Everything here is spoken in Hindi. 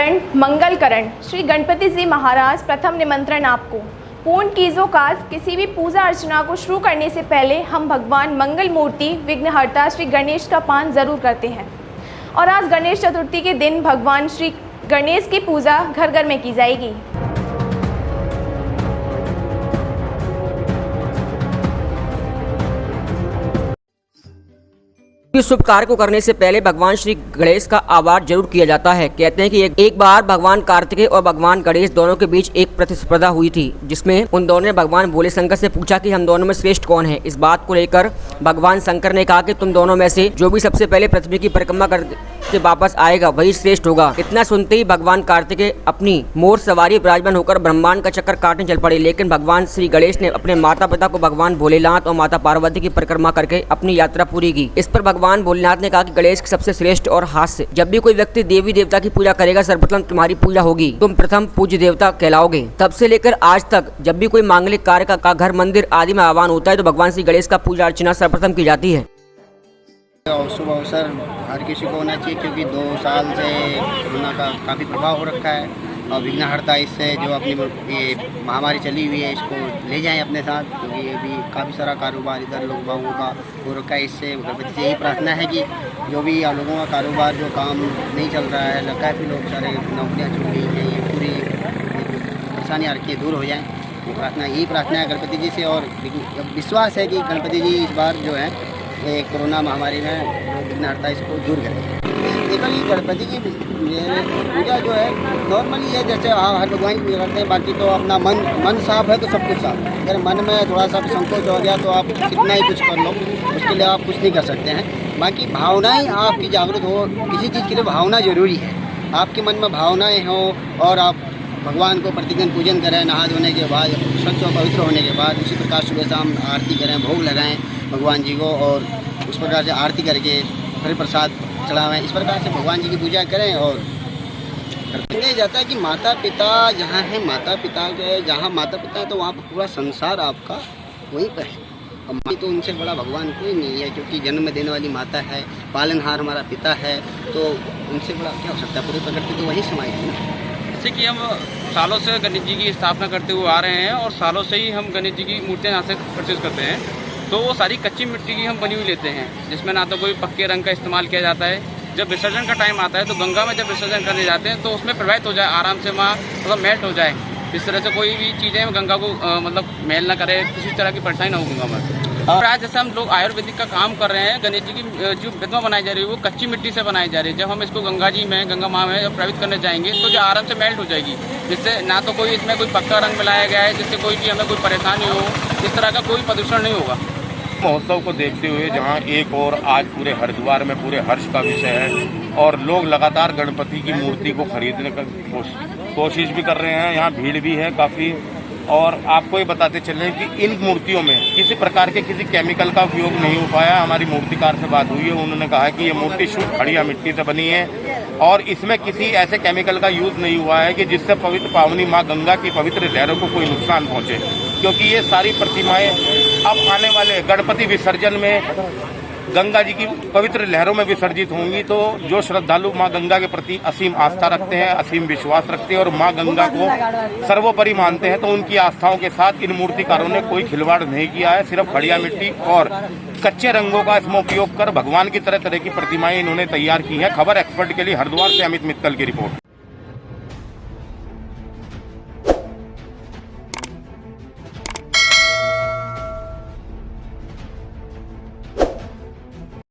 करण मंगल करण श्री गणपति जी महाराज प्रथम निमंत्रण आपको। पूर्ण कीजो काज किसी भी पूजा अर्चना को शुरू करने से पहले हम भगवान मंगल मूर्ति विघ्नहर्ता श्री गणेश का पान जरूर करते हैं। और आज गणेश चतुर्थी के दिन भगवान श्री गणेश की पूजा घर घर में की जाएगी। इस शुभ कार्य को करने से पहले भगवान श्री गणेश का आभार जरूर किया जाता है। कहते हैं कि एक बार भगवान कार्तिकेय और भगवान गणेश दोनों के बीच एक प्रतिस्पर्धा हुई थी, जिसमें उन दोनों ने भगवान भोले शंकर से पूछा कि हम दोनों में श्रेष्ठ कौन है। इस बात को लेकर भगवान शंकर ने कहा कि तुम दोनों में से जो भी सबसे पहले पृथ्वी की परिक्रमा करके वापस आएगा वही श्रेष्ठ होगा। इतना सुनते ही भगवान कार्तिकेय अपनी मोर सवारी विराजमान होकर ब्रह्मांड का चक्कर काटने चल पड़े, लेकिन भगवान श्री गणेश ने अपने माता पिता को भगवान भोलेनाथ और माता पार्वती की परिक्रमा करके अपनी यात्रा पूरी की। इस पर भगवान भोलेनाथ ने कहा कि गणेश सबसे श्रेष्ठ और हास्य। जब भी कोई व्यक्ति देवी देवता की पूजा करेगा सर्वप्रथम तुम्हारी पूजा होगी, तुम प्रथम पूज्य देवता कहलाओगे। तब से लेकर आज तक जब भी कोई मांगलिक कार्य का घर मंदिर आदि में आह्वान होता है तो भगवान श्री गणेश का पूजा अर्चना सर्वप्रथम की जाती है। और शुभ अवसर हर किसी को होना चाहिए, क्योंकि 2 साल से कोरोना का काफ़ी प्रभाव हो रखा है और विघ्नहर्ता इससे जो अपनी ये महामारी चली हुई है इसको ले जाएं अपने साथ, क्योंकि ये भी काफ़ी सारा कारोबार इधर लोगों का हो रखा है। इससे गणपति से यही प्रार्थना है कि जो भी लोगों का कारोबार जो काम नहीं चल रहा है, काफ़ी लोग सारे नौकरियाँ छूट गई हैं, ये पूरी परेशानी आ रखी है, दूर हो जाएँ। ये प्रार्थना यही प्रार्थना है गणपति जी से, और विश्वास है कि गणपति जी इस बार जो है ये कोरोना महामारी में विघ्नहर्ता इसको दूर करें। देखो ये गणपति की पूजा जो है नॉर्मली है, जैसे हर भगवान की पूजा करते हैं, बाकी तो अपना मन साफ है तो सब कुछ साफ है। अगर मन में थोड़ा सा संकोच हो गया तो आप कितना ही कुछ कर लो, उसके लिए आप कुछ नहीं कर सकते हैं। बाकी भावनाएँ आपकी जागृत हो, किसी चीज़ के लिए भावना जरूरी है। आपके मन में भावनाएँ हों और आप भगवान को प्रतिदिन पूजन करें, नहा धोने के बाद, स्वच्छ और पवित्र होने के बाद। उसी प्रकार सुबह शाम आरती करें, भोग लगाएं भगवान जी को, और उस प्रकार से आरती करके फिर प्रसाद चढ़ावें। इस प्रकार से भगवान जी की पूजा करें। और कहा जाता है कि माता पिता जहाँ हैं, माता पिता के जहाँ माता पिता है तो वहाँ पर पूरा संसार आपका वहीं पर है। और माँ तो उनसे बड़ा भगवान कोई नहीं है, क्योंकि जन्म देने वाली माता है, पालनहार हमारा पिता है, तो उनसे बड़ा क्या हो सकता है। पूरी प्रकृति तो वही समाई है ना। जैसे कि हम सालों से गणेश जी की स्थापना करते हुए आ रहे हैं और सालों से ही हम गणेश जी की मूर्तियाँ यहाँ से परचेज करते हैं, तो वो सारी कच्ची मिट्टी की हम बनी हुई लेते हैं, जिसमें ना तो कोई पक्के रंग का इस्तेमाल किया जाता है। जब विसर्जन का टाइम आता है तो गंगा में जब विसर्जन करने जाते हैं तो उसमें प्रवाहित हो जाए, आराम से वहाँ मतलब मेल्ट हो जाए। इस तरह से कोई भी चीज़ें गंगा को मतलब मेल ना करे, किसी तरह की परेशानी ना हो गंगा में। और आज जैसे हम लोग आयुर्वेदिक का काम कर रहे हैं, गणेश जी की जो प्रतिमा बनाई जा रही है वो कच्ची मिट्टी से बनाई जा रही है। जब हम इसको गंगा जी में, गंगा माँ में जब प्रवाहित करने जाएंगे तो जो आराम से मेल्ट हो जाएगी, जिससे ना तो कोई इसमें कोई पक्का रंग मिलाया गया है जिससे कोई भी हमें कोई परेशानी हो, इस तरह का कोई प्रदूषण नहीं होगा। महोत्सव को देखते हुए जहां एक और आज पूरे हरिद्वार में पूरे हर्ष का विषय है और लोग लगातार गणपति की मूर्ति को खरीदने का कोशिश भी कर रहे हैं, यहाँ भीड़ भी है काफ़ी। और आपको ये बताते चलें कि इन मूर्तियों में किसी प्रकार के किसी केमिकल का उपयोग नहीं हो पाया। हमारी मूर्तिकार से बात हुई है, उन्होंने कहा कि ये मूर्ति शुद्ध खड़िया मिट्टी से बनी है और इसमें किसी ऐसे केमिकल का यूज़ नहीं हुआ है कि जिससे पवित्र पावनी माँ गंगा की पवित्र लहरों को कोई नुकसान पहुँचे, क्योंकि ये सारी प्रतिमाएँ अब आने वाले गणपति विसर्जन में गंगा जी की पवित्र लहरों में विसर्जित होंगी। तो जो श्रद्धालु माँ गंगा के प्रति असीम आस्था रखते हैं, असीम विश्वास रखते हैं और माँ गंगा को सर्वोपरि मानते हैं, तो उनकी आस्थाओं के साथ इन मूर्तिकारों ने कोई खिलवाड़ नहीं किया है। सिर्फ खड़िया मिट्टी और कच्चे रंगों का इसमें उपयोग कर भगवान की तरह तरह की प्रतिमाएं इन्होंने तैयार की हैं। खबर एक्सपर्ट के लिए हरिद्वार से अमित मित्तल की रिपोर्ट।